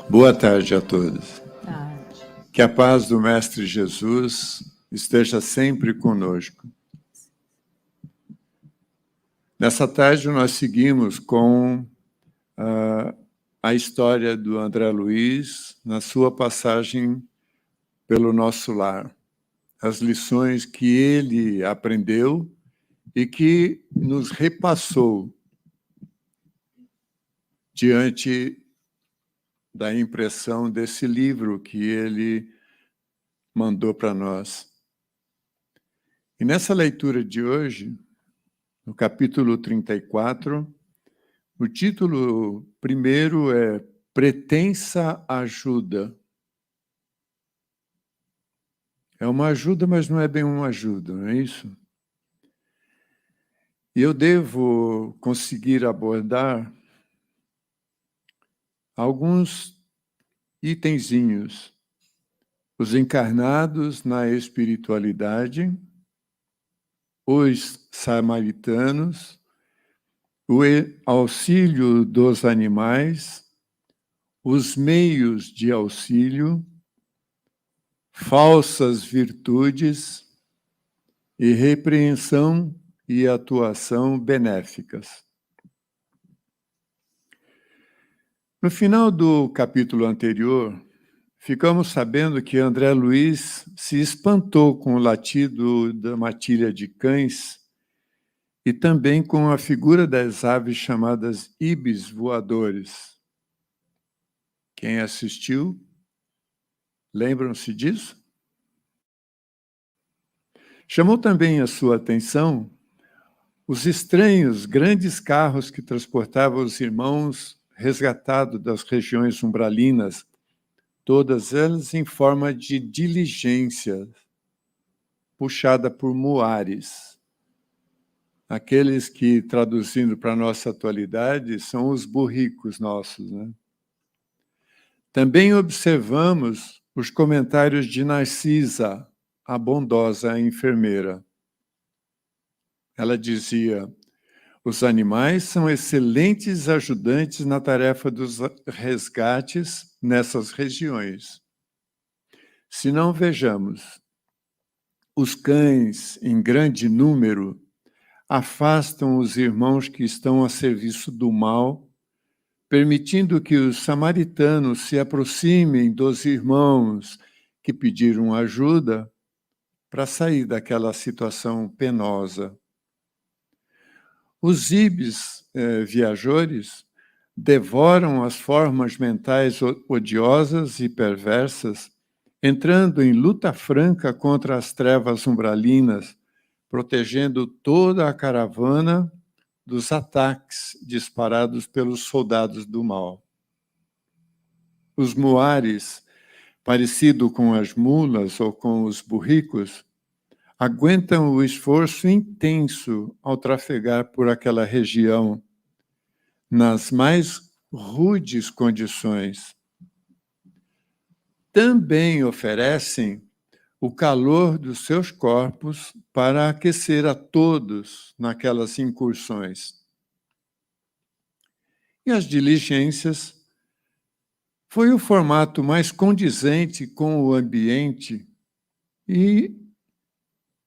Boa tarde a todos. Tarde. Que a paz do Mestre Jesus esteja sempre conosco. Nessa tarde, nós seguimos com a história do André Luiz na sua passagem pelo nosso lar. As lições que ele aprendeu e que nos repassou diante da impressão desse livro que ele mandou para nós. E nessa leitura de hoje, no capítulo 34, o título primeiro é Pretensa Ajuda. É uma ajuda, mas não é bem uma ajuda, não é isso? E eu devo conseguir abordar alguns itenzinhos. Os encarnados na espiritualidade, os samaritanos, o auxílio dos animais, os meios de auxílio, falsas virtudes e repreensão e atuação benéficas. No final do capítulo anterior, ficamos sabendo que André Luiz se espantou com o latido da matilha de cães e também com a figura das aves chamadas ibis voadores. Quem assistiu, lembram-se disso? Chamou também a sua atenção os estranhos grandes carros que transportavam os irmãos resgatados das regiões umbralinas, todas elas em forma de diligência, puxada por muares. Aqueles que, traduzindo para a nossa atualidade, são os burricos nossos, né? Também observamos os comentários de Narcisa, a bondosa enfermeira. Ela dizia: os animais são excelentes ajudantes na tarefa dos resgates nessas regiões. Se não vejamos, os cães, em grande número, afastam os irmãos que estão a serviço do mal, permitindo que os samaritanos se aproximem dos irmãos que pediram ajuda para sair daquela situação penosa. Os ibis viajores devoram as formas mentais odiosas e perversas, entrando em luta franca contra as trevas umbralinas, protegendo toda a caravana dos ataques disparados pelos soldados do mal. Os muares, parecido com as mulas ou com os burricos, aguentam o esforço intenso ao trafegar por aquela região, nas mais rudes condições. Também oferecem o calor dos seus corpos para aquecer a todos naquelas incursões. E as diligências foi o formato mais condizente com o ambiente e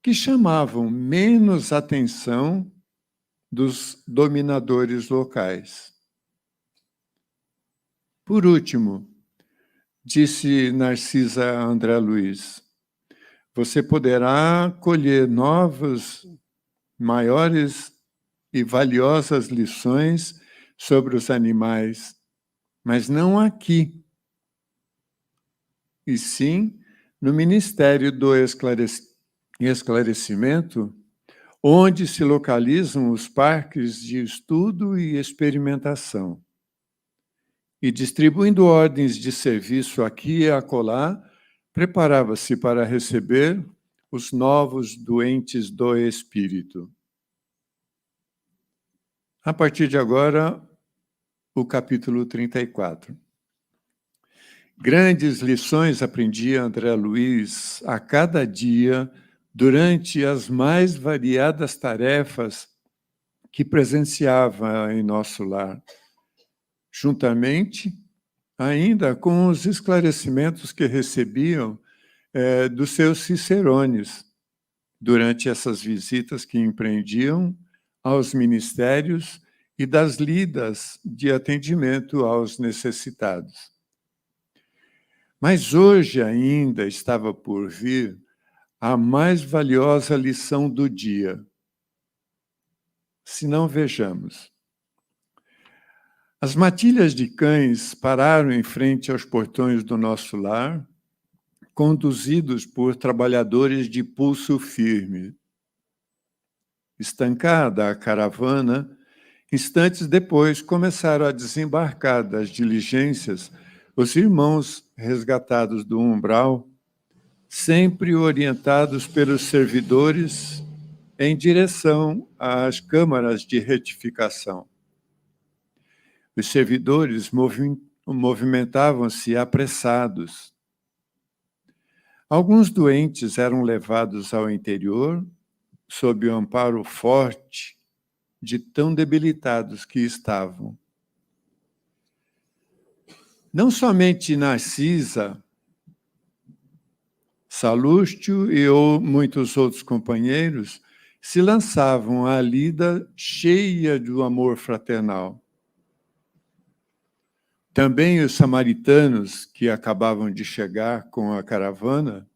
que chamavam menos atenção dos dominadores locais. Por último, disse Narcisa a André Luiz, você poderá colher novas, maiores e valiosas lições sobre os animais, mas não aqui, e sim no Ministério do Esclarecimento, onde se localizam os parques de estudo e experimentação. E distribuindo ordens de serviço aqui e acolá, preparava-se para receber os novos doentes do espírito. A partir de agora, o capítulo 34. Grandes lições aprendia André Luiz a cada dia durante as mais variadas tarefas que presenciava em nosso lar, juntamente ainda com os esclarecimentos que recebiam dos seus cicerones durante essas visitas que empreendiam aos ministérios e das lidas de atendimento aos necessitados. Mas hoje ainda estava por vir a mais valiosa lição do dia. Se não, vejamos. As matilhas de cães pararam em frente aos portões do nosso lar, conduzidos por trabalhadores de pulso firme. Estancada a caravana, instantes depois começaram a desembarcar das diligências os irmãos resgatados do umbral, sempre orientados pelos servidores em direção às câmaras de retificação. Os servidores movimentavam-se apressados. Alguns doentes eram levados ao interior, sob o amparo forte de tão debilitados que estavam. Não somente Narcisa, Salústio e muitos outros companheiros se lançavam à lida cheia do amor fraternal. Também os samaritanos, que acabavam de chegar com a caravana,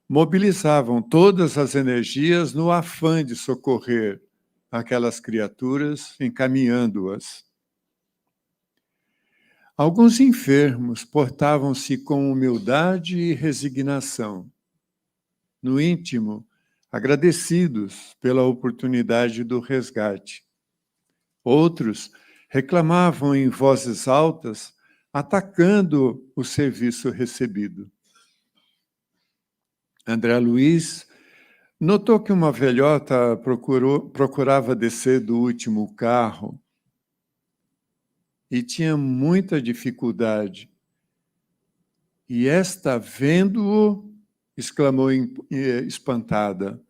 mobilizavam todas as energias no afã de socorrer aquelas criaturas, encaminhando-as. Alguns enfermos portavam-se com humildade e resignação, no íntimo, agradecidos pela oportunidade do resgate. Outros reclamavam em vozes altas, atacando o serviço recebido. André Luiz notou que uma velhota procurava descer do último carro e tinha muita dificuldade. E esta, vendo-o, exclamou espantada: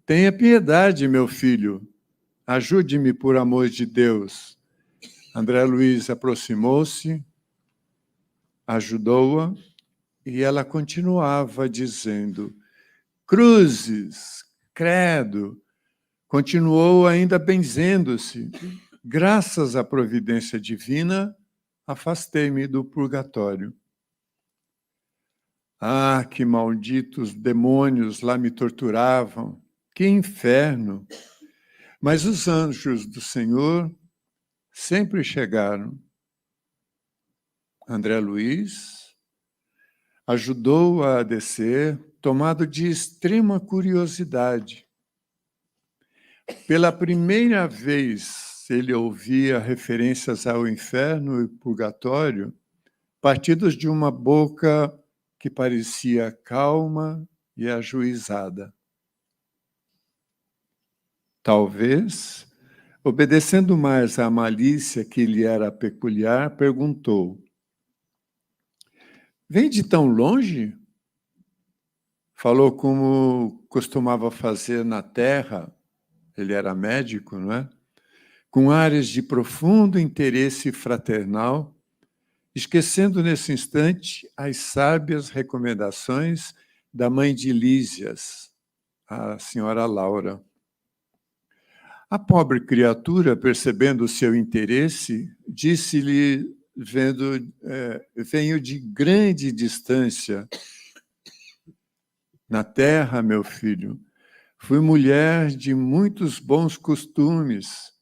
"Tenha piedade, meu filho, ajude-me por amor de Deus." André Luiz aproximou-se, ajudou-a, e ela continuava dizendo: "Cruzes, credo." Continuou ainda benzendo-se: "Graças à providência divina, afastei-me do purgatório." Ah, que malditos demônios lá me torturavam! Que inferno! Mas os anjos do Senhor sempre chegaram. André Luiz ajudou a descer, tomado de extrema curiosidade. Pela primeira vez, ele ouvia referências ao inferno e purgatório, partidos de uma boca que parecia calma e ajuizada. Talvez, obedecendo mais à malícia que lhe era peculiar, perguntou: "Vem de tão longe?" Falou como costumava fazer na terra, ele era médico, não é? Com áreas de profundo interesse fraternal, esquecendo nesse instante as sábias recomendações da mãe de Lísias, a senhora Laura. A pobre criatura, percebendo o seu interesse, disse-lhe, venho de grande distância. Na terra, meu filho, fui mulher de muitos bons costumes,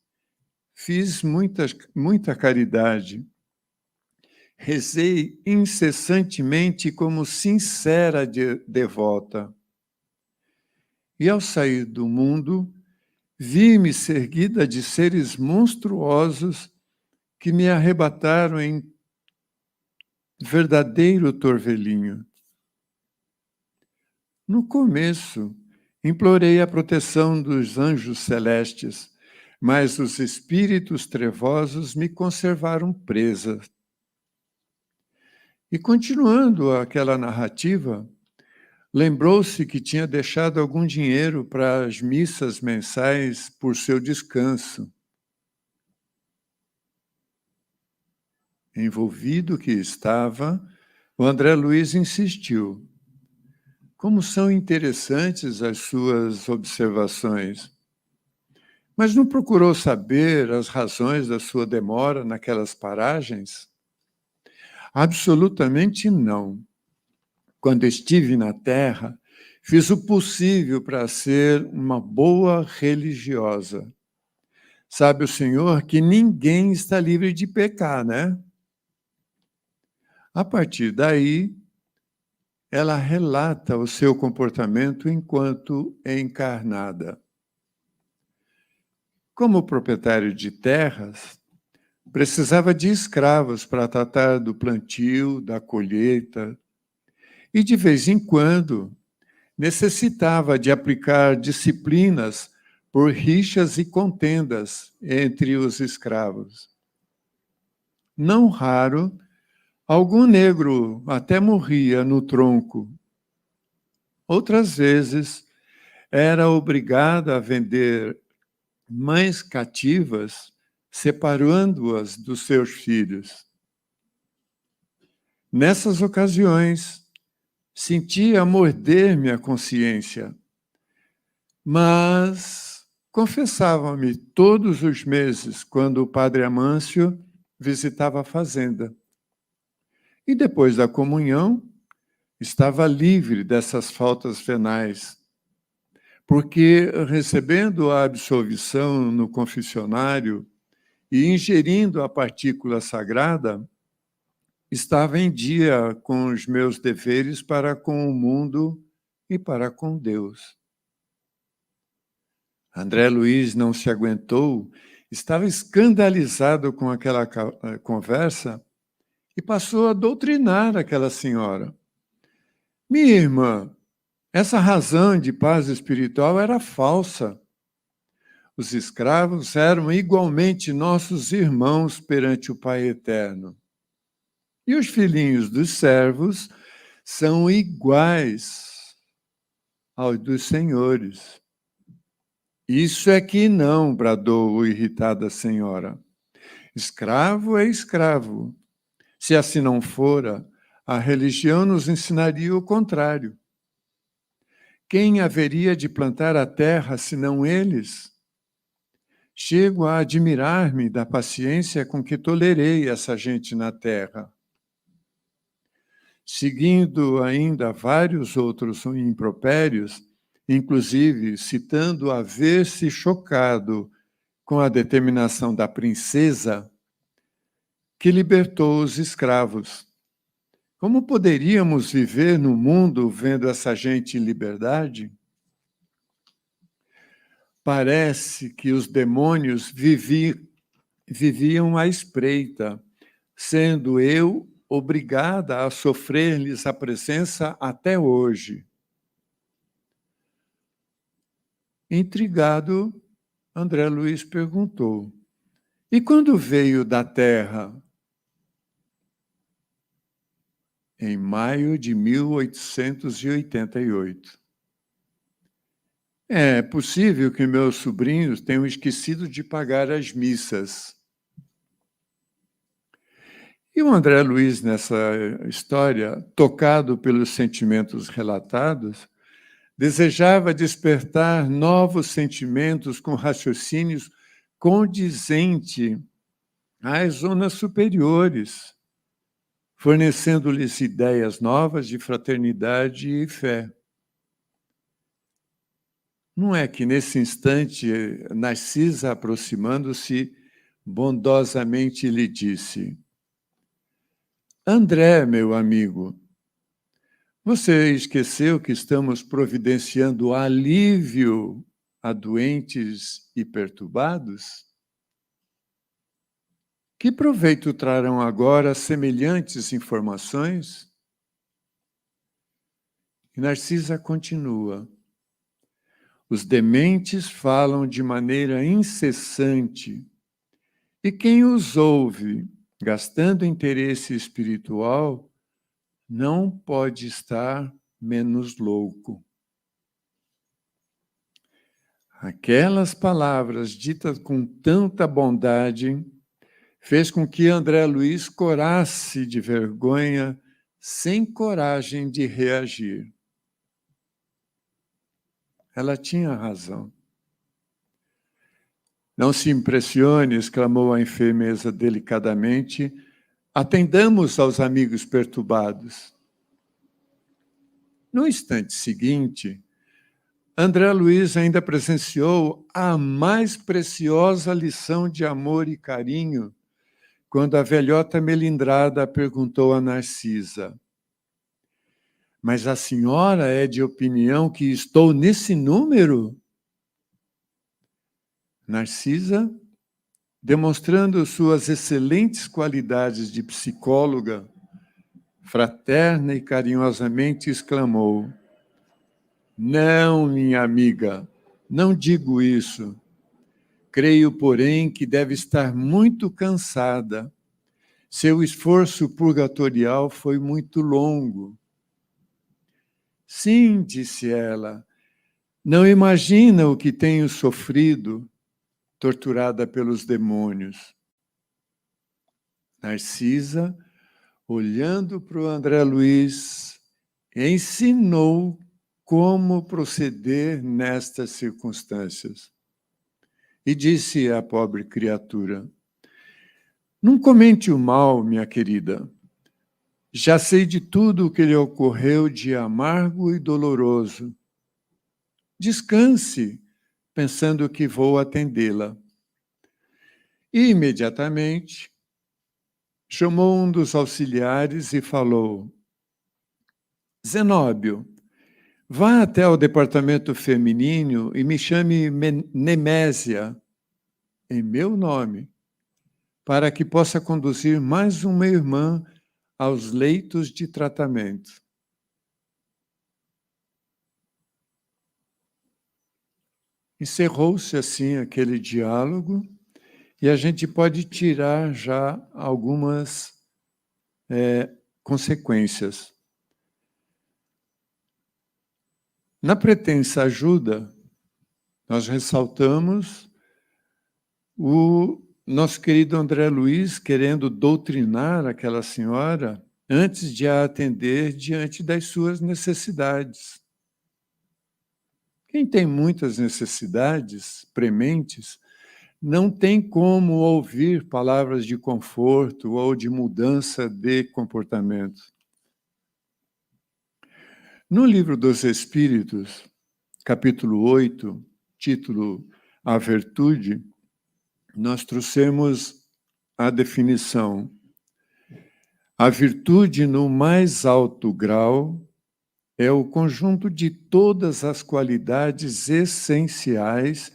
fiz muita caridade, rezei incessantemente como sincera devota. E ao sair do mundo, vi-me seguida de seres monstruosos que me arrebataram em verdadeiro torvelinho. No começo, implorei a proteção dos anjos celestes, mas os espíritos trevosos me conservaram presa. E continuando aquela narrativa, lembrou-se que tinha deixado algum dinheiro para as missas mensais por seu descanso. envolvido que estava, o André Luiz insistiu. Como são interessantes as suas observações. Mas não procurou saber as razões da sua demora naquelas paragens? Absolutamente não. Quando estive na Terra, fiz o possível para ser uma boa religiosa. Sabe o Senhor que ninguém está livre de pecar, né? A partir daí, ela relata o seu comportamento enquanto encarnada. Como proprietário de terras, precisava de escravos para tratar do plantio, da colheita, e de vez em quando necessitava de aplicar disciplinas por rixas e contendas entre os escravos. Não raro, algum negro até morria no tronco. Outras vezes, era obrigada a vender mães cativas, separando-as dos seus filhos. Nessas ocasiões, sentia morder-me a consciência, mas confessava-me todos os meses quando o padre Amâncio visitava a fazenda. E depois da comunhão, estava livre dessas faltas venais, porque recebendo a absolvição no confessionário e ingerindo a partícula sagrada, estava em dia com os meus deveres para com o mundo e para com Deus. André Luiz não se aguentou, estava escandalizado com aquela conversa e passou a doutrinar aquela senhora. Minha irmã, essa razão de paz espiritual era falsa. Os escravos eram igualmente nossos irmãos perante o Pai Eterno. E os filhinhos dos servos são iguais aos dos senhores. Isso é que não, bradou irritada a senhora. Escravo é escravo. Se assim não fora, a religião nos ensinaria o contrário. Quem haveria de plantar a terra senão eles? Chego a admirar-me da paciência com que tolerei essa gente na terra. Seguindo ainda vários outros impropérios, inclusive citando haver-se chocado com a determinação da princesa que libertou os escravos. Como poderíamos viver no mundo vendo essa gente em liberdade? Parece que os demônios viviam à espreita, sendo eu obrigada a sofrer-lhes a presença até hoje. Intrigado, André Luiz perguntou, e quando veio da Terra? Em maio de 1888. É possível que meus sobrinhos tenham esquecido de pagar as missas. E o André Luiz, nessa história, tocado pelos sentimentos relatados, desejava despertar novos sentimentos com raciocínios condizentes às zonas superiores, fornecendo-lhes ideias novas de fraternidade e fé. Não é que, nesse instante, Narcisa, aproximando-se, bondosamente lhe disse: André, meu amigo, você esqueceu que estamos providenciando alívio a doentes e perturbados? Que proveito trarão agora semelhantes informações? E Narcisa continua. Os dementes falam de maneira incessante, e quem os ouve, gastando interesse espiritual, não pode estar menos louco. Aquelas palavras ditas com tanta bondade fez com que André Luiz corasse de vergonha, sem coragem de reagir. Ela tinha razão. Não se impressione, exclamou a enfermeira delicadamente. Atendamos aos amigos perturbados. No instante seguinte, André Luiz ainda presenciou a mais preciosa lição de amor e carinho quando a velhota melindrada perguntou a Narcisa: mas a senhora é de opinião que estou nesse número? Narcisa, demonstrando suas excelentes qualidades de psicóloga, fraterna e carinhosamente exclamou: não, minha amiga, não digo isso. Creio, porém, que deve estar muito cansada. Seu esforço purgatorial foi muito longo. Sim, disse ela, não imagina o que tenho sofrido, torturada pelos demônios. Narcisa, olhando para o André Luiz, ensinou como proceder nestas circunstâncias. E disse à pobre criatura: não comente o mal, minha querida. Já sei de tudo o que lhe ocorreu de amargo e doloroso. Descanse, pensando que vou atendê-la. E, imediatamente, chamou um dos auxiliares e falou: Zenóbio, vá até o departamento feminino e me chame Nemésia, em meu nome, para que possa conduzir mais uma irmã aos leitos de tratamento. Encerrou-se assim aquele diálogo e a gente pode tirar já algumas consequências. Na pretensa ajuda, nós ressaltamos o nosso querido André Luiz querendo doutrinar aquela senhora antes de a atender diante das suas necessidades. Quem tem muitas necessidades prementes não tem como ouvir palavras de conforto ou de mudança de comportamento. No Livro dos Espíritos, capítulo 8, título A Virtude, nós trouxemos a definição: a virtude, no mais alto grau, é o conjunto de todas as qualidades essenciais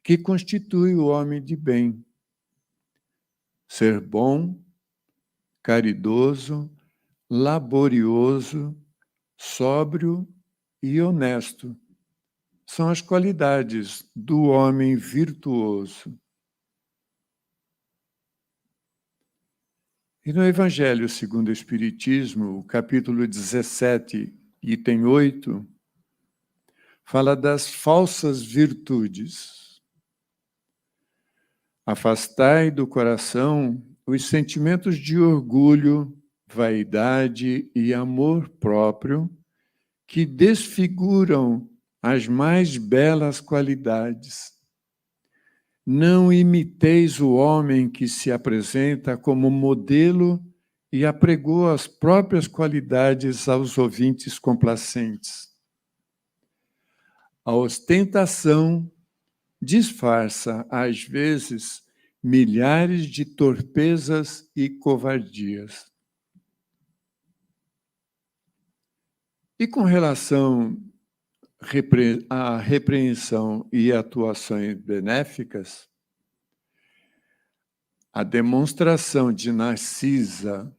que constitui o homem de bem. Ser bom, caridoso, laborioso, sóbrio e honesto são as qualidades do homem virtuoso. E no Evangelho segundo o Espiritismo, o capítulo 17, item 8, fala das falsas virtudes. Afastai do coração os sentimentos de orgulho, vaidade e amor próprio que desfiguram as mais belas qualidades. Não imiteis o homem que se apresenta como modelo e apregou as próprias qualidades aos ouvintes complacentes. A ostentação disfarça, às vezes, milhares de torpezas e covardias. E com relação à repreensão e atuações benéficas, a demonstração de Narcisa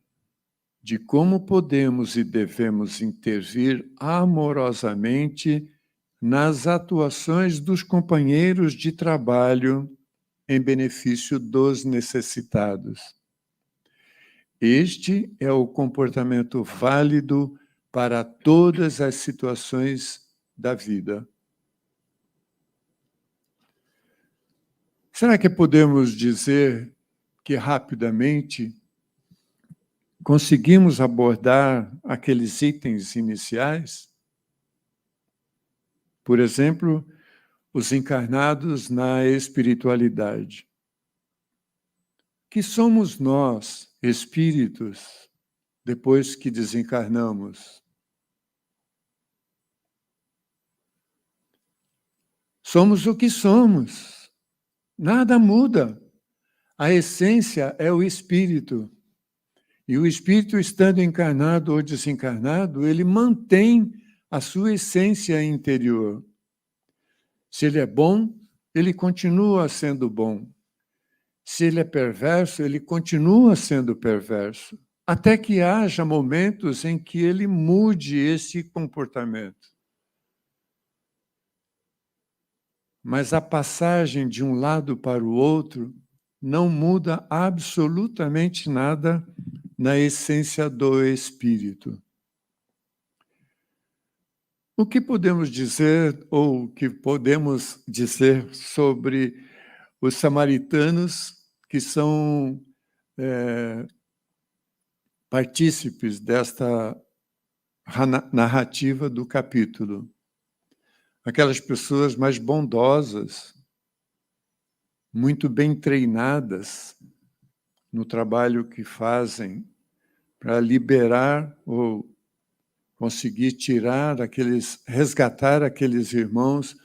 de como podemos e devemos intervir amorosamente nas atuações dos companheiros de trabalho em benefício dos necessitados. Este é o comportamento válido para todas as situações da vida. Será que podemos dizer que rapidamente conseguimos abordar aqueles itens iniciais? Por exemplo, os encarnados na espiritualidade. Que somos nós, espíritos, depois que desencarnamos? Somos o que somos. Nada muda. A essência é o espírito. E o espírito, estando encarnado ou desencarnado, ele mantém a sua essência interior. Se ele é bom, ele continua sendo bom. Se ele é perverso, ele continua sendo perverso, até que haja momentos em que ele mude esse comportamento. Mas a passagem de um lado para o outro não muda absolutamente nada na essência do espírito. O que podemos dizer, ou o que podemos dizer sobre os samaritanos que são partícipes desta narrativa do capítulo? Aquelas pessoas mais bondosas, muito bem treinadas no trabalho que fazem para liberar ou conseguir resgatar aqueles irmãos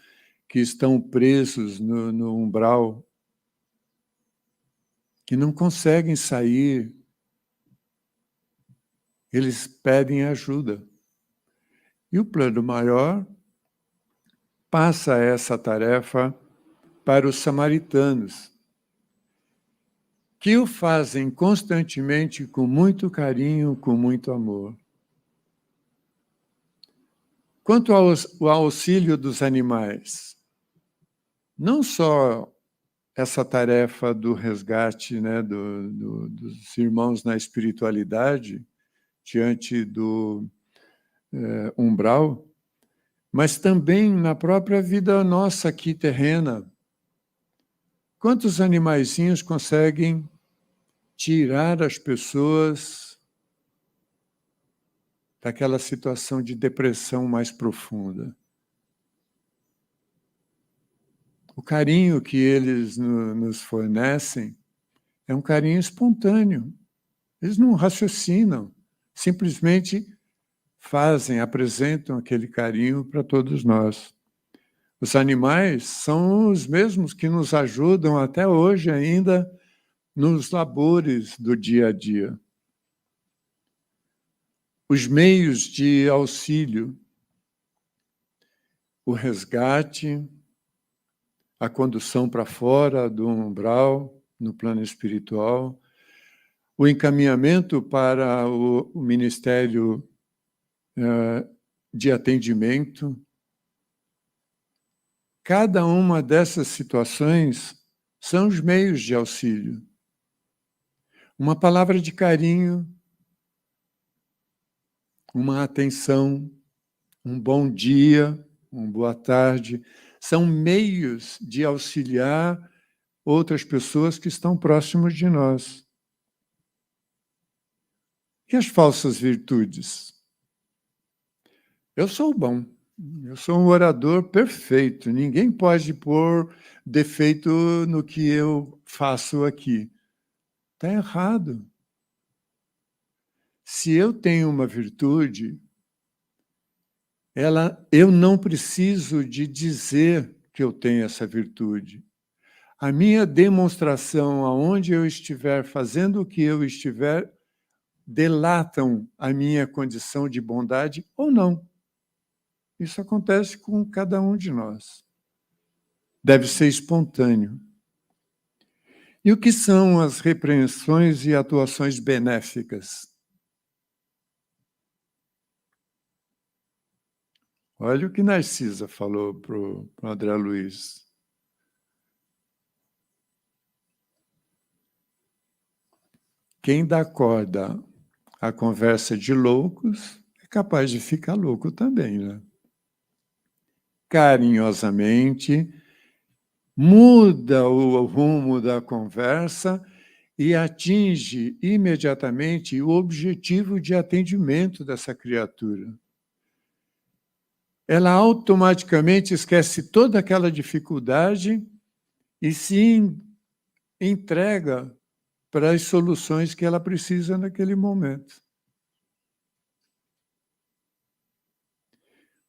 que estão presos no umbral, que não conseguem sair. Eles pedem ajuda. E o plano maior passa essa tarefa para os samaritanos, que o fazem constantemente com muito carinho, com muito amor. Quanto ao auxílio dos animais, não só essa tarefa do resgate, né, dos irmãos na espiritualidade, diante do umbral, mas também na própria vida nossa aqui terrena. Quantos animaizinhos conseguem tirar as pessoas daquela situação de depressão mais profunda? O carinho que eles nos fornecem é um carinho espontâneo. Eles não raciocinam, simplesmente fazem, apresentam aquele carinho para todos nós. Os animais são os mesmos que nos ajudam até hoje ainda nos labores do dia a dia. Os meios de auxílio, o resgate, a condução para fora do umbral, no plano espiritual, o encaminhamento para o ministério de atendimento. Cada uma dessas situações são os meios de auxílio. Uma palavra de carinho, uma atenção, um bom dia, uma boa tarde, são meios de auxiliar outras pessoas que estão próximas de nós. E as falsas virtudes? Eu sou bom, eu sou um orador perfeito, ninguém pode pôr defeito no que eu faço aqui. Está errado. Se eu tenho uma virtude, eu não preciso de dizer que eu tenho essa virtude. A minha demonstração, aonde eu estiver, fazendo o que eu estiver, delatam a minha condição de bondade ou não. Isso acontece com cada um de nós. Deve ser espontâneo. E o que são as repreensões e atuações benéficas? Olha o que Narcisa falou para o André Luiz. Quem dá corda à conversa de loucos é capaz de ficar louco também, né? Carinhosamente, muda o rumo da conversa e atinge imediatamente o objetivo de atendimento dessa criatura. Ela automaticamente esquece toda aquela dificuldade e se entrega para as soluções que ela precisa naquele momento.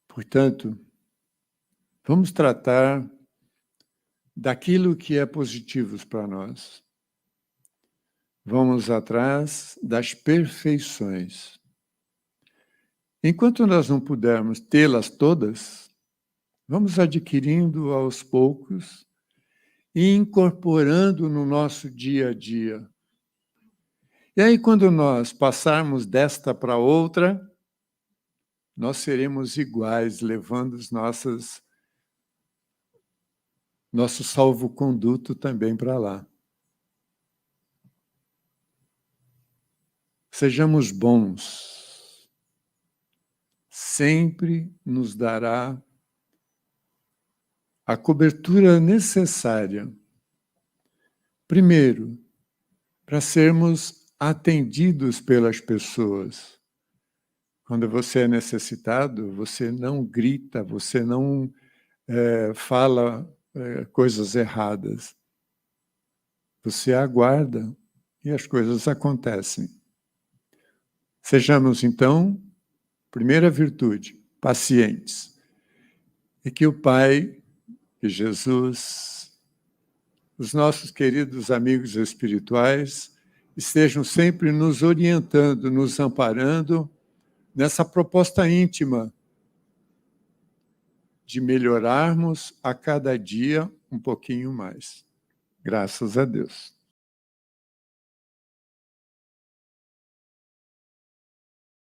Portanto, vamos tratar daquilo que é positivo para nós. Vamos atrás das perfeições. Enquanto nós não pudermos tê-las todas, vamos adquirindo aos poucos e incorporando no nosso dia a dia. E aí, quando nós passarmos desta para outra, nós seremos iguais, levando os nosso salvo-conduto também para lá. Sejamos bons. Sempre nos dará a cobertura necessária. Primeiro, para sermos atendidos pelas pessoas. Quando você é necessitado, você não grita, você não fala coisas erradas. Você aguarda e as coisas acontecem. Sejamos, então, primeira virtude, pacientes. E que o Pai, que Jesus, os nossos queridos amigos espirituais, estejam sempre nos orientando, nos amparando nessa proposta íntima de melhorarmos a cada dia um pouquinho mais. Graças a Deus.